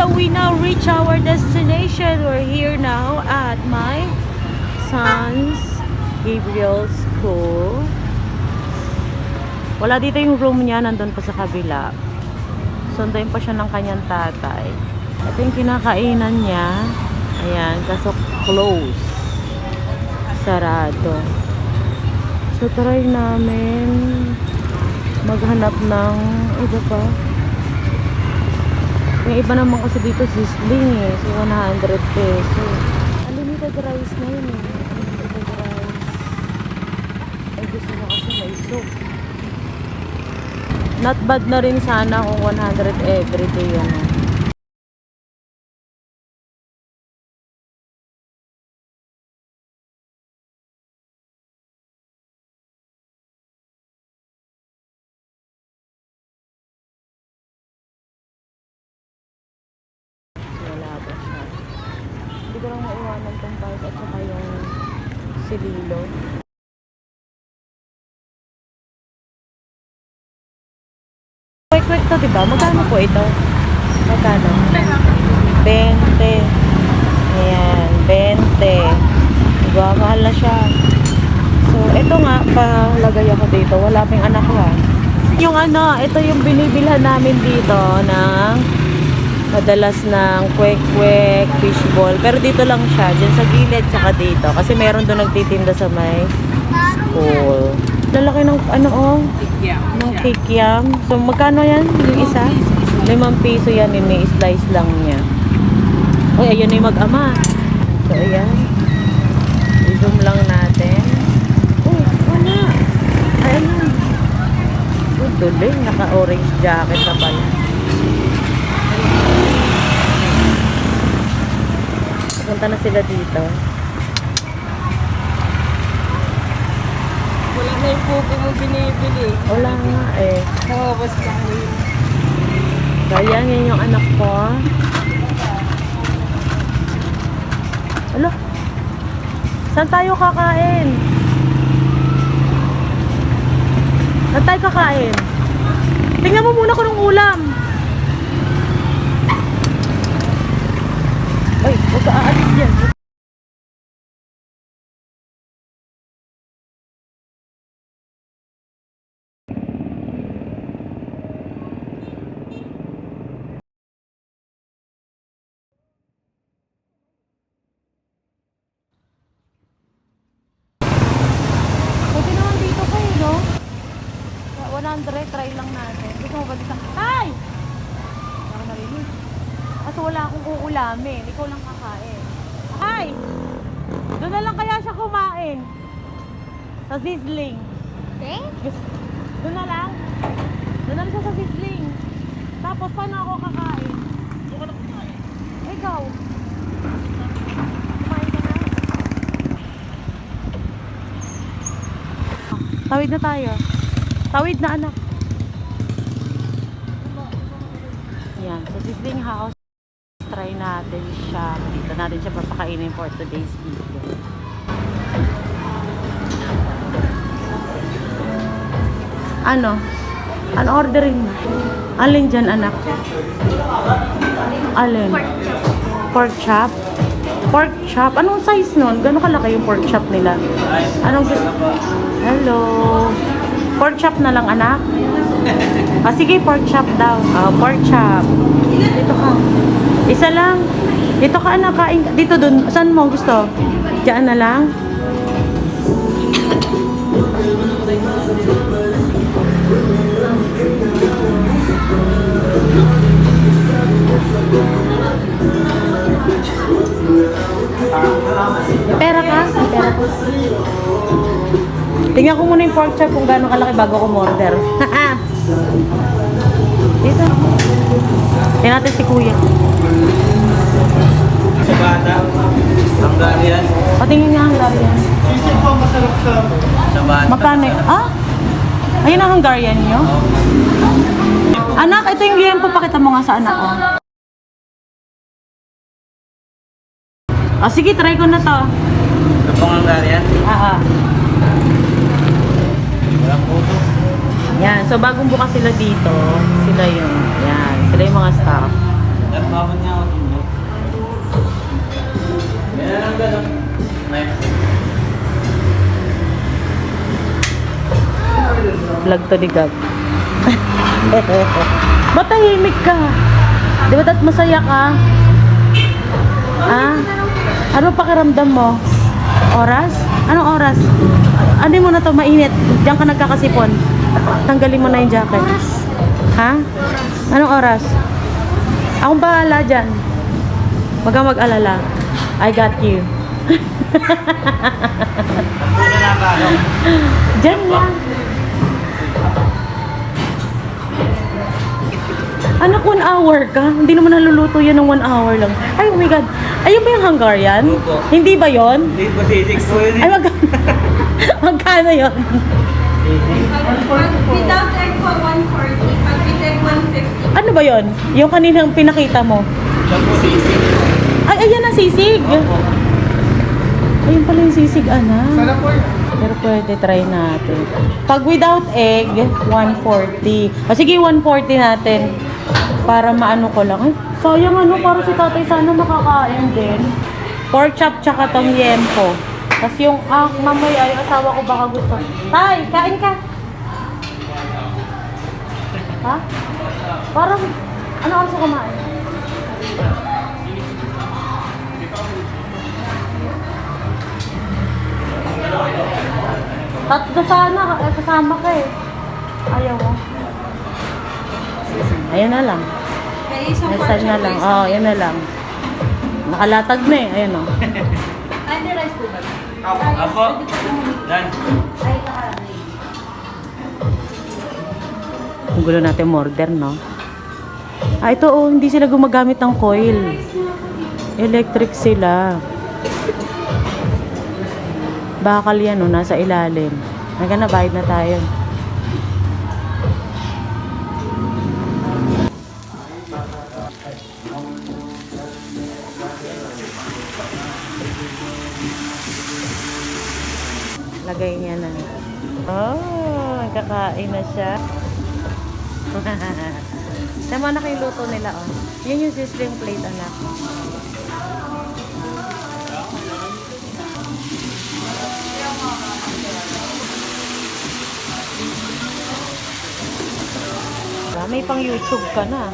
So we now reach our destination. We're here now at my son's Gabriel School. Wala dito yung room niya, nandun pa sa kabila. Sunduin pa siya ng kanyang tatay. Ito yung kinakainan niya. Ayan, kaso close. Sarado. So try namin maghanap ng iba pa. Yung iba naman kasi dito sizzling eh. So 100 pesos. Unlimited rice na yun eh. Unlimited rice. Ay gusto na kasi may soup. Not bad na rin sana kung 100 everyday yun. Hindi ko lang maiwanan tong park at saka yung sililo. Quick to, diba? Magkano po ito? Magkano? 20. Ayan, 20. Diba? Mahal na siya. So, ito nga, palagay ako dito. Wala pang anak ko Yung ito yung binibilhan namin dito ng madalas ng kwek-kwek, fishball. Pero dito lang siya, dyan sa gilid, saka dito. Kasi meron doon nagtitinda sa may school. Lalaki ng ng kikiam. So, magkano yan? Yung isa? 5 piso yan. May slice lang niya. Uy, ayun na yung mag-ama. So, ayan. I-zoom lang natin. Uy, wala. Ayan na. Tuloy, naka-orange jacket na pala. Punta na sila dito. Wala na yung pupo mo binibili. Wala nga eh. Nakabas lang yun. Kaya yan yung anak ko. Alo? Saan tayo kakain? Saan tayo kakain? Tingnan mo muna ko ng ulam. Ay, huwag ka aalis yan. Pwede naman dito kayo, no? 100, try lang natin. Gusto mo ba dito? Ay! Baka narinig. Kaso wala akong uulamin. Ikaw lang kakain. Ay! Doon na lang kaya siya kumain. Sa sizzling. Eh? Doon na lang. Doon na lang siya sa sizzling. Tapos paano ako kakain? Doon ka na kumain. Ikaw. Kumain ka na. Tawid na tayo. Tawid na anak. Yan. Sa sizzling house. Try natin siya. Dito natin siya papakainin for today's video. Ano orderin mo? Alin dyan, anak? Alin? Pork chop. Pork chop? Anong size nun? Gano'n kalaki yung pork chop nila? Anong gusto? Hello? Pork chop na lang, anak? Sige, pork chop daw. Pork chop. Dito ka. Isa lang. Dito ka, anak. Kain ka. Dito, dun. Saan mo gusto? Diyan na lang. May pera ka? May pera ka? Tingnan ko muna yung pork chop kung gano'ng kalaki bago ko order. Dito. Tingnan natin si kuya. Sa bata, Hungarian. Patingin nga Hungarian. Sisig po masarap sa bata. Magkano? Ayun ang Hungarian nyo? Anak, ito yung liempo. Pakita mo nga sa anak ko. Sige, try ko na to. Ito pong Hungarian. Walang puto. Yan. So, bagong bukas sila dito. Sila yung, yan. Sila yung mga staff. Nagmamot niya ako tundo. Yan na lang gano'n. Vlog to ni Gab. Ba't tahimik ka? Di ba dapat masaya ka? Ah? Ano pakiramdam mo? Oras? Anong oras? Ano mo na to mainit? Diyan ka nagkakasipon. Tanggalin mo na yung jacket. Ha? Anong oras? Akong bahala dyan. Huwag kang mag-alala. I got you. Muna na ba? Diyan lang. Anak, 1 hour ka? Hindi naman naluluto yan ng 1 hour lang. Ay, oh my God. Ayun ba yung Hungarian? Opo. Hindi ba yon? Hindi pa sisig po yun Ay, magkano yun? Without egg po, 140. Pag with egg, 150. Ano ba yon? Yung kaninang pinakita mo? Siya po sisig. Ay, ayan ang sisig. Opo. Ayun pala yung sisig, anak. Pero pwede try natin. Pag without egg, 140. O sige, 140 natin. Para maano ko lang. Ay, sayang ano, para si tatay sana makakain din. Pork chop tsaka tong yempo. Tapos yung, mamaya yung asawa ko baka gusto. Tay, kain ka. Ha? Parang, ano oras ko kumain? Tatlo sana, kasama ka eh. Ayaw mo. Ayan na lang. Kaya isang Next pork time na chop, lang. isang- Oh, yan na lang. Nakalatag na eh. Ayan oh. Ano rice po ba? Apo. Dan. Ay, kakarami. Ang gulo natin order, no? Ito oh, hindi sila gumagamit ng coil. Electric sila. Bakal yan oh, nasa ilalim. Hanggang na, bayad na tayo. Lagay niya na. Oh, kakain na siya. Tama na kayo luto nila, oh. Yun yung sizzling plate, anak. May pang YouTube ka na.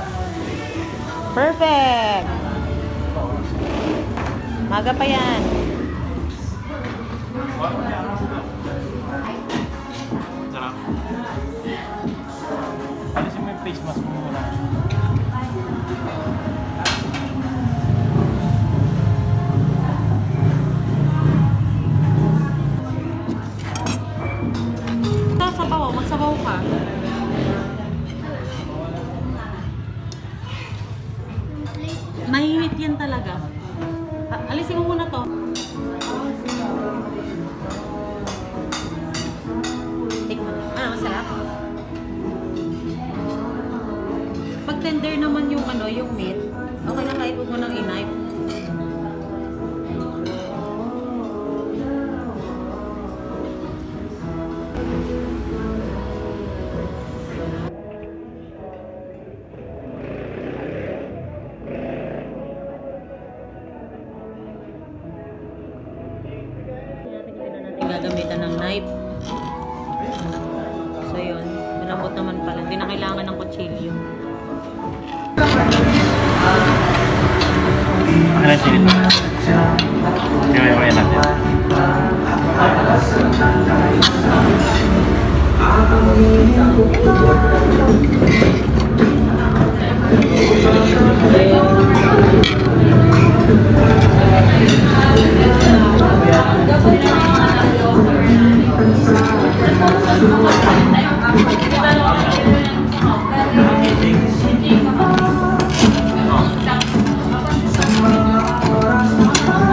Perfect! Maga pa yan. Sarap. Kasi may face mask mo muna. Sabaw, magsabaw ka. Mainit yan talaga. Alisin mo muna to. Tikman. Ano, masarap? Pag tender naman yung ano, yung meat, okay na kahit huwag mo nang i-knife. Gagamitan ng knife. So yun, malambot naman pala. Hindi na kailangan ng kutsilyo. Ano silid? Gawin natin.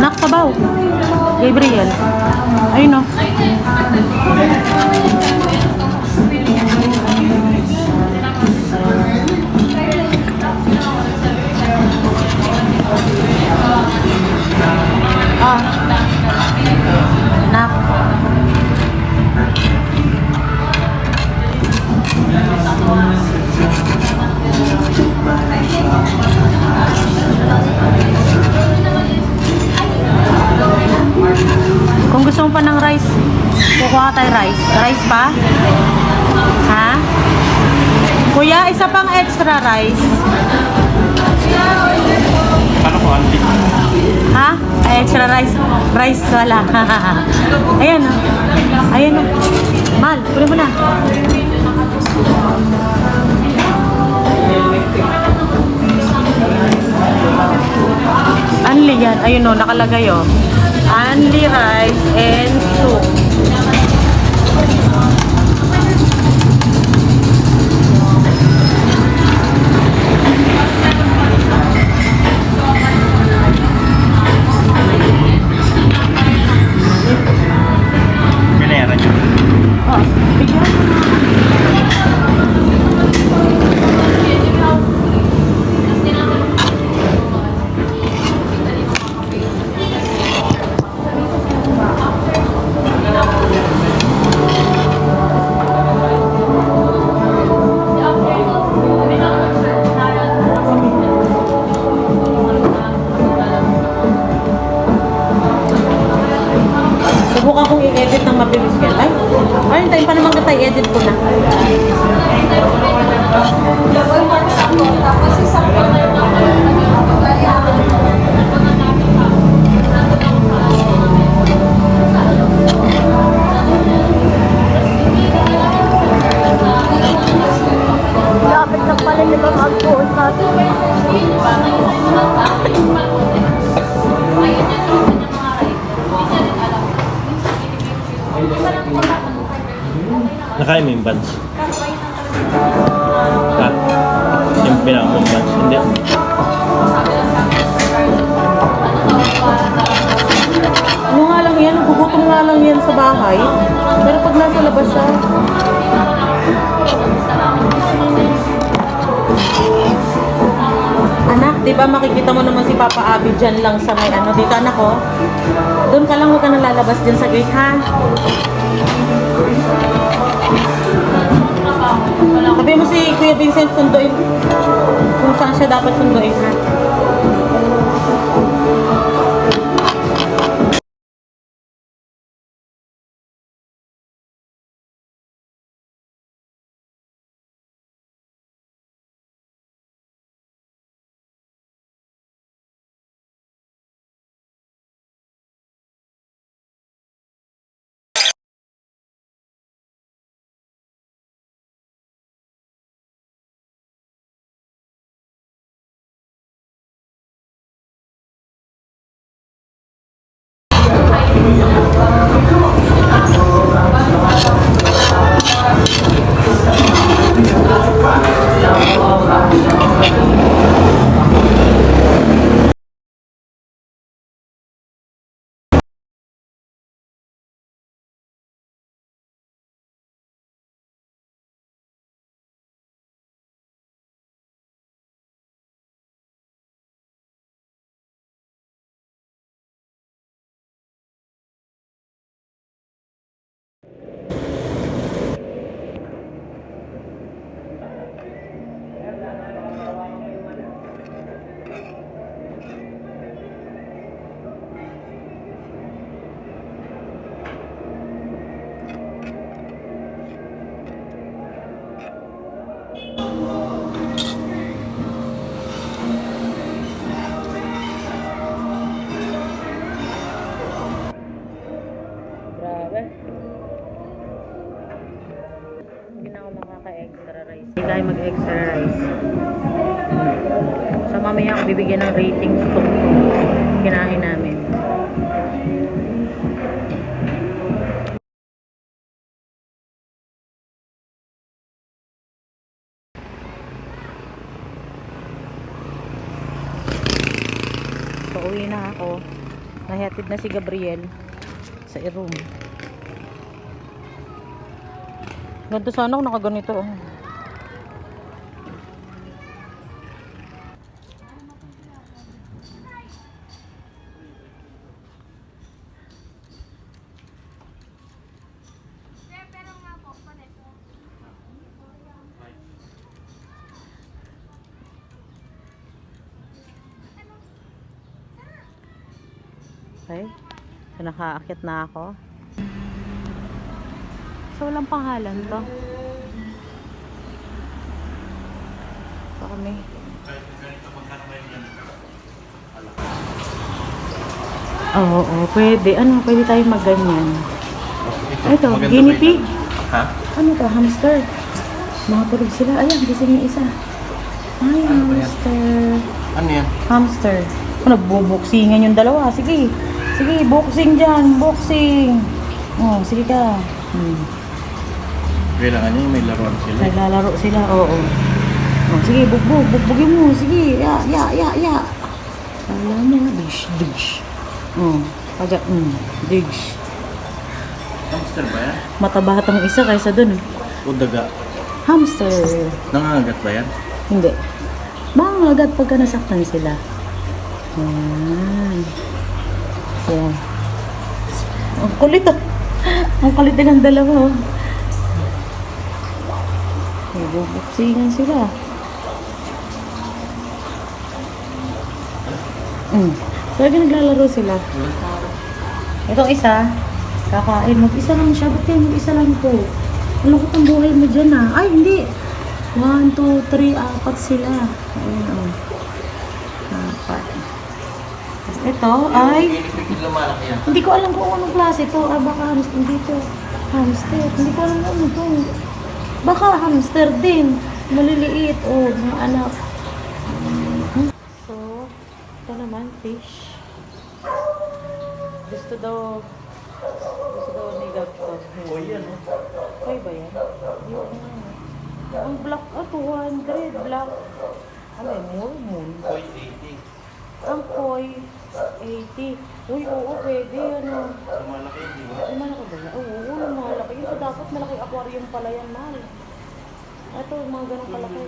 Naksabaw. Gabriel. Ayun o. Nak. pa ng rice. Kukuha tayo rice. Rice pa? Ha? Kuya, isa pang extra rice. Paano po, Andy? Ha? Ay, extra rice. Rice wala. Ayan o. Ayan o. Mal, kunin mo na. Only yan. Ayun o, nakalagay o. Only rice and soup. Binayaran niyo. Oh, bigyan. Subukan kong i-edit ng mabilis yan. Ay, ayun tayo pa naman kita i-edit ko na. Tapos isang Lapit na pala nila mag-goal sa atin. Nakain mo yung buns? Ha? Yung pinaka mong buns? Hindi. Ano nga lang yan, gugutom nga lang yan sa bahay. Pero pag nasa labas siya, anak, di ba makikita mo naman si Papa Abby dyan lang sa may ano, dito anak ko. Doon ka lang, huwag ka nang lalabas dyan sa gate, ha? Sabi mo si Kuya Vincent sunduin kung saan siya dapat sunduin, ha? Grabe. Hindi na ako makaka-extra rice. Hindi tayo mag-extra rice. So mamaya ako bibigyan ng ratings tong kinain namin. So uwi na ako. Nahihatid na si Gabriel sa room. Ganito sana ako nakaganito. Oh. Okay. So nakaakyat na ako. So, walang pangalan to. So, kami. Kahit ganito magkano ba yan? Oo, pwede. Ano, pwede tayo magganyan. Ito, Maganda guinea ba yun? pig. Ha? Ano to, hamster. Mga tulog sila. Ayan, gising yung isa. Ay, hamster. Ano yan? Hamster. Oh, nagbubuksingan yung dalawa. Sige. Sige, boxing dyan. Boxing. Oh, sige ka. Kailangan niya may laruan sila. Naglalaro sila, oo. Oh, sige, bugbog. Bugbogin mo. Sige, ya. Alam mo, dish. Oh, pagka, dish. Hamster ba yan? Mataba tong isa kaysa dun. O daga? Hamster. Nangangagat ba yan? Hindi. Mangagat pagka nasaktan sila. Yan. Yan. Ang kulit ah. Ang kulit din ng dalawa. Bubuksingan sila. Talaga naglalaro sila. Itong isa, kakain. Mag-isa lang siya. Ba't kayo mag-isa lang po? Ano ko ang buhay mo dyan ah? Ay, hindi. 1, 2, 3, 4 sila. Ayun o. 4. Ito ay... Lumalaki yan. Hindi ko alam kung anong klase ito. Ah, baka hamster dito. Hamster. Hindi ko alam kung ano ito. Baka hamster din. Maliliit. Oh, mga anak. So, ito naman, fish. Gusto daw ni Gab to. O yan. Kay ba yan? Yung ang black, 200. Black. Ano eh, mormon. Koi 80. Ang koi, 80. Uy, oo, pwede. Ano? Lumalaki, di ba? Ay, malaki ba yan? Oo, malaki. Ito dapat malaki aquarium pala yan, mahal. Ito, mga ganun kalaki.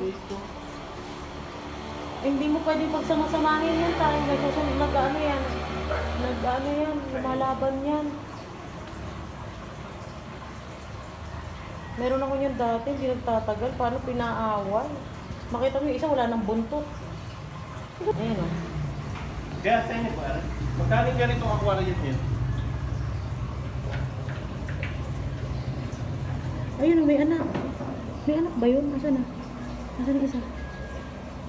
Eh, hindi mo pwede pagsama-samahin yan tayo. Nagsusunod, nag-ano yan. Lumalaban yan. Meron ako yun dati, hindi nagtatagal. Paano pinaaway? Makita mo yung isa, wala nang buntot. Ayan o. Kaya sa inyo ba? Magkano ganito ang aquarium yun? Ayun o, may anak. May anak ba yun? Nasaan na? Nasaan yung isa?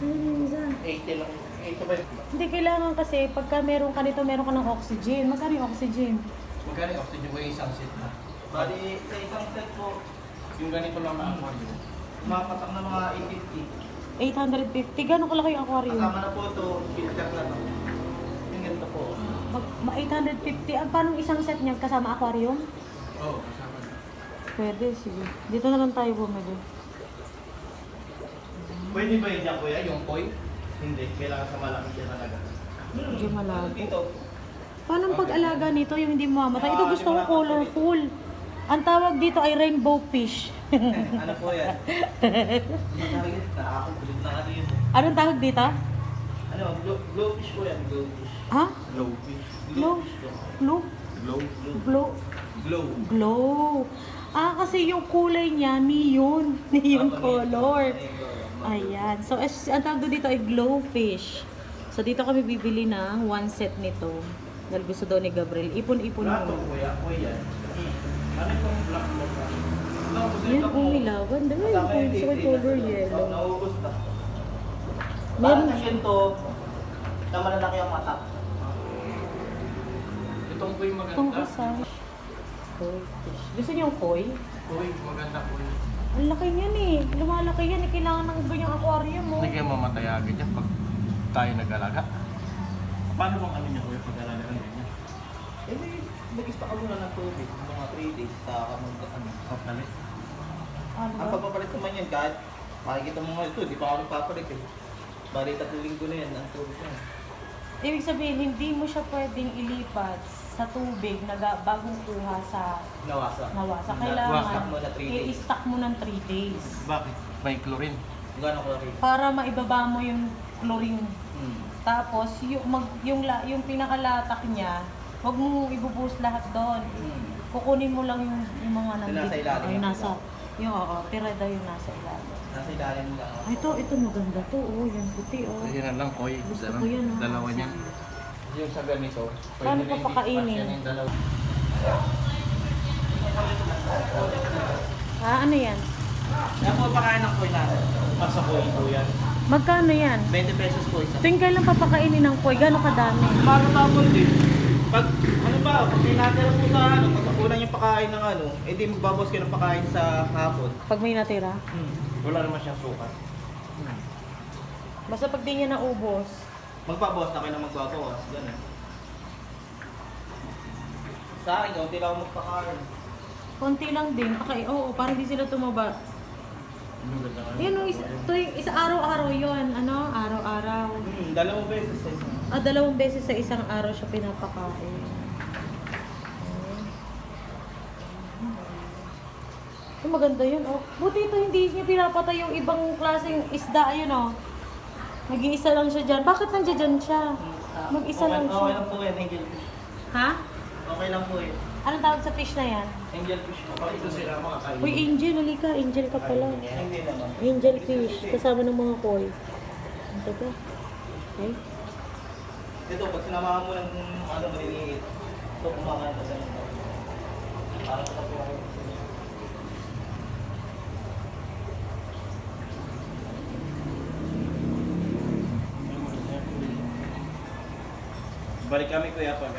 Ayun yung isa. 80 lang. 80 ba yun? Hindi kailangan kasi, pagka meron ka nito, meron ka ng oxygen. Magkano yung oxygen? Magkano yung oxygen mo yung isang set na? Bali, sa isang set po, yung ganito lang na aquarium. Umapatak na mga 850. 850. Gano'ng kalaki yung aquarium? Kasama na po ito, filter na to. Yung ganito po. 850. Paano isang set niya kasama aquarium? Oo, kasama na. Pwede, sige. Dito na lang tayo bumili. Pwede ba yun dyan, kuya? Yung koi? Hindi, kailangan sa malaki dyan talaga. Medyo malabo. Dito. Paano ang pag-alaga nito yung hindi mamamatay? Ito gusto ko colorful. Ang tawag dito ay rainbow fish. Ano po yan? Nakakakulit na ano yun. Anong tawag dito? Ano, glowfish po yan, glowfish. Ha? Glowfish. Glow? Glow? Glow. Glow? Glow. Glow. Ah, kasi yung kulay niya, neon. Neon color. Ayan. So, ang tawag dito ay glowfish. So, dito kami bibili ng 1 set nito. Dahil gusto daw ni Gabriel. Ipon-ipon Plato, mo. kuya. Kuya. Ano itong black mo ka? Yan, kung nilawan. Dami yung gusto ko yung color yellow. Nauubos na. Meron Parang ganito, na malalaki ang mata. Itong kuy maganda. itong isa. Koi fish. Gusto niyo yung koi? Kuy, maganda kuy. Ang laki niyan eh. Lumalaki yan eh. Kailangan ng ganyang aquarium mo. Hindi kayo mamatay agad yan pag tayo nag-alaga. Paano bang ano niya kuya pag-alaga ng ganyan? Eh, mag-ispa ka muna ng tubig. Mga 3 days, saka ka magpapalit. Ano Ang ba? pagpapalit naman yan, kahit makikita mo nga ito, di pa ako nagpapalit eh. Bali, 3 linggo na yan, ang tubig na. Ibig sabihin, hindi mo siya pwedeng ilipat sa tubig na bagong kuha sa Nawasa. nawasa. Wasak Kailangan mo na 3 days. i-stock mo ng 3 days. Bakit? May chlorine. Gano'ng chlorine? Para maibaba mo yung chlorine. Tapos, yung pinakalatak niya, wag mo ibubuhos lahat doon. Kukunin mo lang yung mga Yung nasa ilalim. Ay, nasa. Yung, oo, tira daw yung nasa ilalim. Nasa ilalim lang. Ay, ito maganda to. Oh, yan puti, oh. Ayun na lang, Koy. Gusto ko yan, oh. Dalawa niya. Yung sa ganito. Paano pa pakainin? Yan yung dalawa. Ah, ano yan? Yan po pakain ng koi natin. Masa koi po yan. Magkano yan? 20 pesos po isa. Tuwing kailan papakainin ng koi? Gano'ng kadami? Bago tapon din. Pag ano ba, pag may natira po sa ano, pag kulang yung pakain ng ano, edi magbabawas kayo ng pakain sa hapon. Pag may natira? Wala naman siyang sukat. Basta pag di niya naubos. Magbabawas na kayo ng magbabawas. Ganun. Sa akin, kaunti lang ako magpakain. Konti lang din. Oo, para hindi sila tumaba. Yan o, isa araw-araw yon. Ano? Araw-araw. Dalawang beses sa isa. Ah, 2 beses sa isang araw siya pinapakain. Maganda yun, oh. Buti ito hindi niya pinapatay yung ibang klaseng isda, ayun, oh. Nag-iisa lang siya dyan. Bakit nandiyan dyan siya? Mag-isa lang siya. Okay lang po yan, angelfish. Ha? Okay lang po yun. Anong tawag sa fish na yan? Angelfish po. Ito sila mga kain. Uy, Angel, halika. Angel ka pala. Hindi naman. Angel fish. Kasama ng mga koi. Ito ba? Okay. Ito, pag sinamahan mo ng ano, maliliit, ito kumakain ka sa inyo. Parang sa po ako. Balik kami kuya pag